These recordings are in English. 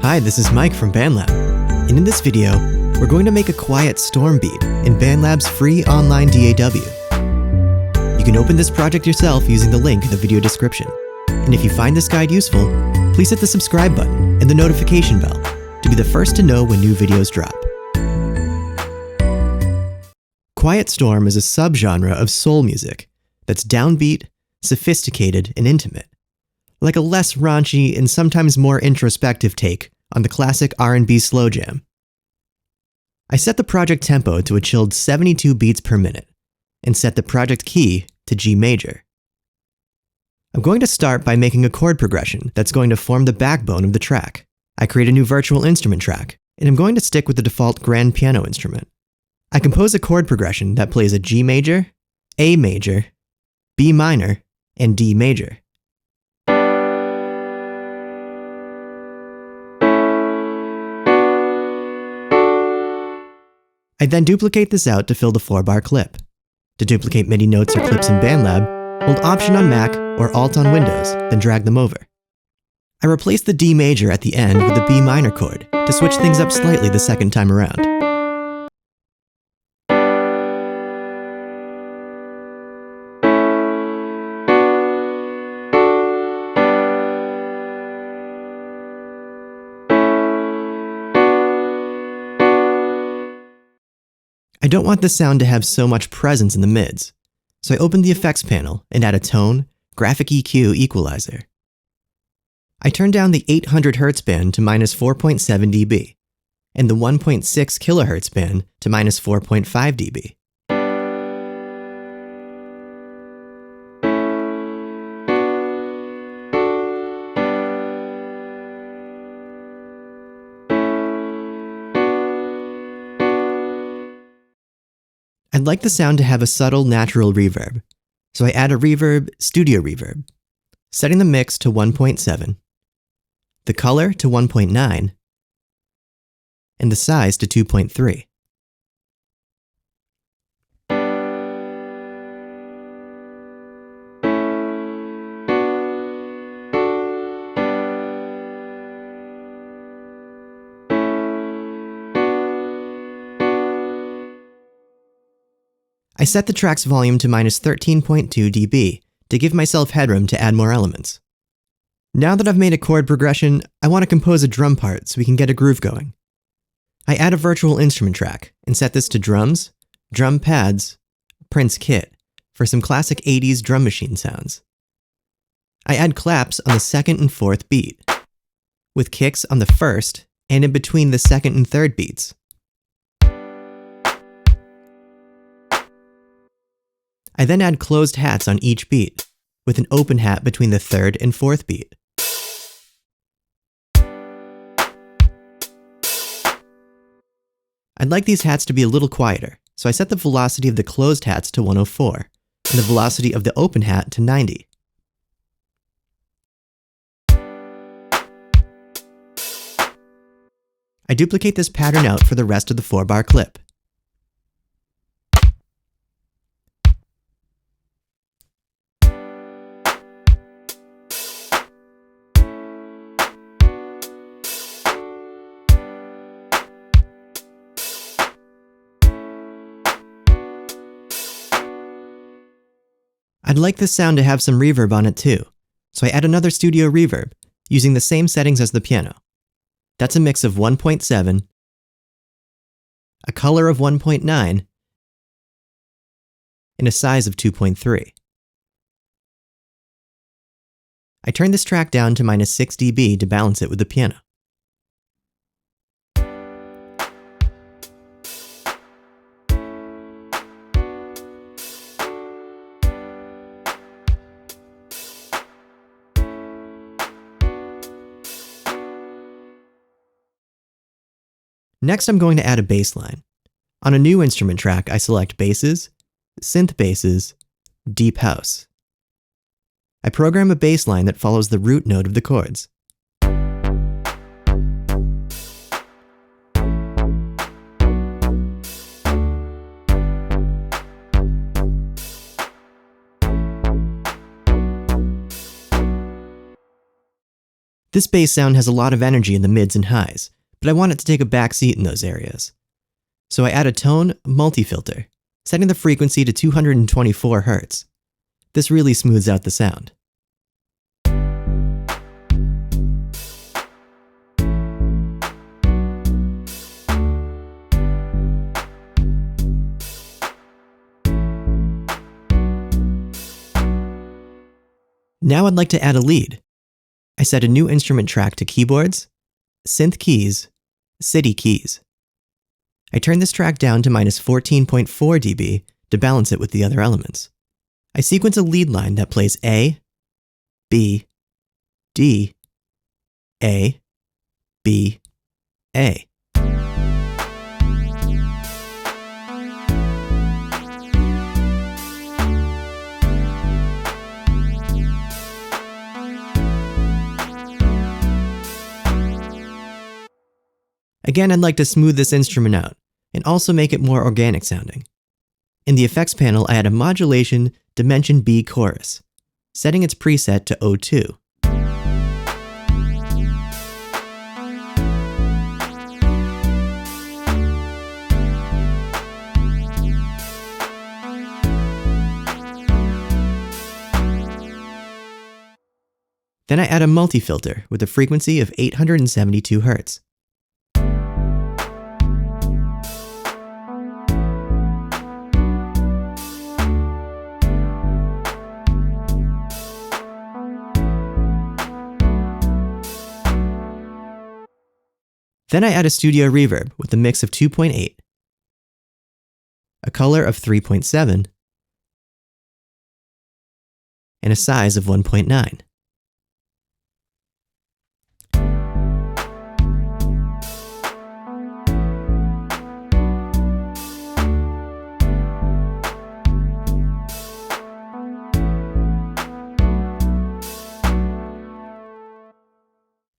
Hi, this is Mike from BandLab, and in this video, we're going to make a quiet storm beat in BandLab's free online DAW. You can open this project yourself using the link in the video description. And if you find this guide useful, please hit the subscribe button and the notification bell to be the first to know when new videos drop. Quiet storm is a subgenre of soul music that's downbeat, sophisticated, and intimate, like a less raunchy and sometimes more introspective take on the classic R&B slow jam. I set the project tempo to a chilled 72 beats per minute and set the project key to G major. I'm going to start by making a chord progression that's going to form the backbone of the track. I create a new virtual instrument track, and I'm going to stick with the default grand piano instrument. I compose a chord progression that plays a G major, A major, B minor, and D major. I then duplicate this out to fill the 4-bar clip. To duplicate MIDI notes or clips in BandLab, hold Option on Mac or Alt on Windows, then drag them over. I replace the D major at the end with the B minor chord to switch things up slightly the second time around. I don't want the sound to have so much presence in the mids, so I open the effects panel and add a tone, graphic EQ equalizer. I turn down the 800 Hz band to -4.7 dB, and the 1.6 kHz band to -4.5 dB. I'd like the sound to have a subtle, natural reverb, so I add a reverb, studio reverb, setting the mix to 1.7, the color to 1.9, and the size to 2.3. I set the track's volume to -13.2 dB to give myself headroom to add more elements. Now that I've made a chord progression, I want to compose a drum part so we can get a groove going. I add a virtual instrument track and set this to drums, drum pads, Prince kit for some classic 80s drum machine sounds. I add claps on the second and fourth beat, with kicks on the first and in between the second and third beats. I then add closed hats on each beat, with an open hat between the third and fourth beat. I'd like these hats to be a little quieter, so I set the velocity of the closed hats to 104, and the velocity of the open hat to 90. I duplicate this pattern out for the rest of the 4-bar clip. I'd like this sound to have some reverb on it too, so I add another studio reverb, using the same settings as the piano. That's a mix of 1.7, a color of 1.9, and a size of 2.3. I turn this track down to -6 dB to balance it with the piano. Next, I'm going to add a bass line. On a new instrument track, I select basses, synth basses, deep house. I program a bass line that follows the root note of the chords. This bass sound has a lot of energy in the mids and highs, but I want it to take a back seat in those areas. So I add a tone multi-filter, setting the frequency to 224 Hz. This really smooths out the sound. Now I'd like to add a lead. I set a new instrument track to keyboards, synth keys, city keys. I turn this track down to -14.4 dB to balance it with the other elements. I sequence a lead line that plays A, B, D, A, B, A. Again, I'd like to smooth this instrument out and also make it more organic sounding. In the effects panel, I add a modulation dimension B chorus, setting its preset to 02. Then I add a multi-filter with a frequency of 872 Hz. Then I add a studio reverb with a mix of 2.8, a color of 3.7, and a size of 1.9.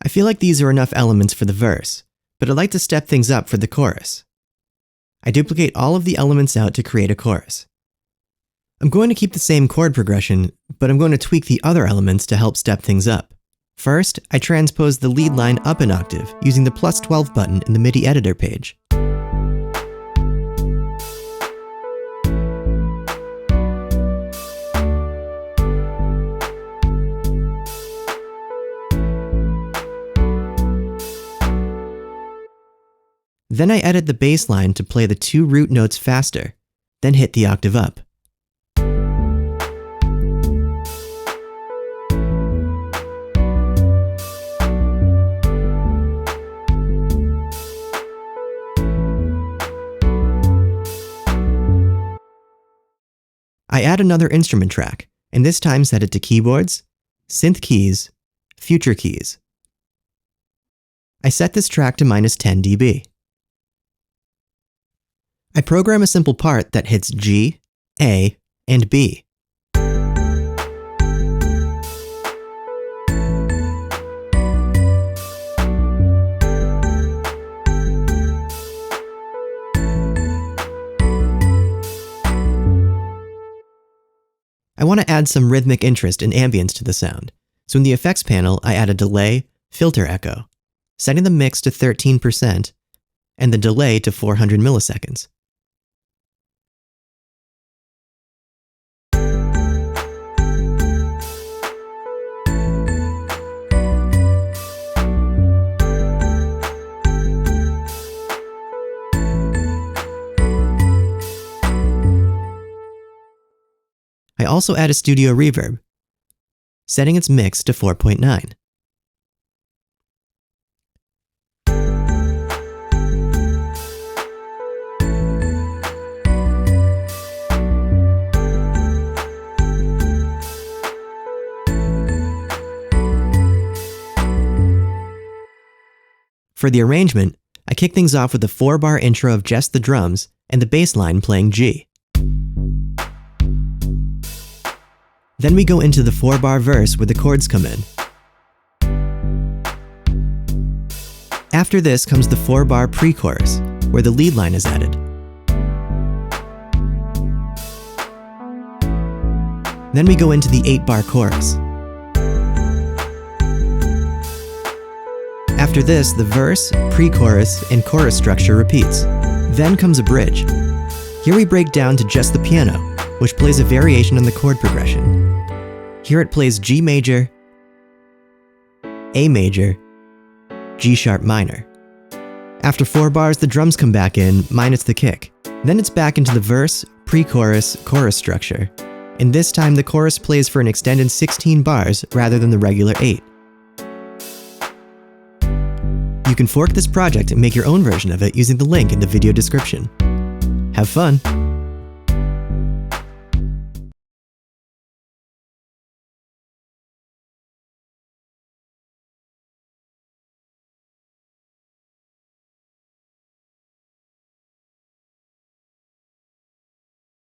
I feel like these are enough elements for the verse, but I'd like to step things up for the chorus. I duplicate all of the elements out to create a chorus. I'm going to keep the same chord progression, but I'm going to tweak the other elements to help step things up. First, I transpose the lead line up an octave using the +12 button in the MIDI editor page. Then I edit the bass line to play the 2 root notes faster, then hit the octave up. I add another instrument track, and this time set it to keyboards, synth keys, future keys. I set this track to -10 dB. I program a simple part that hits G, A, and B. I want to add some rhythmic interest and ambience to the sound, so in the effects panel, I add a delay, filter echo, setting the mix to 13% and the delay to 400 milliseconds. I also add a studio reverb, setting its mix to 4.9. For the arrangement, I kick things off with a 4-bar intro of just the drums and the bass line playing G. Then we go into the 4-bar verse where the chords come in. After this comes the 4-bar pre-chorus, where the lead line is added. Then we go into the 8-bar chorus. After this, the verse, pre-chorus, and chorus structure repeats. Then comes a bridge. Here we break down to just the piano, which plays a variation on the chord progression. Here it plays G major, A major, G sharp minor. After 4 bars, the drums come back in, minus the kick. Then it's back into the verse, pre-chorus, chorus structure. And this time the chorus plays for an extended 16 bars rather than the regular 8. You can fork this project and make your own version of it using the link in the video description. Have fun!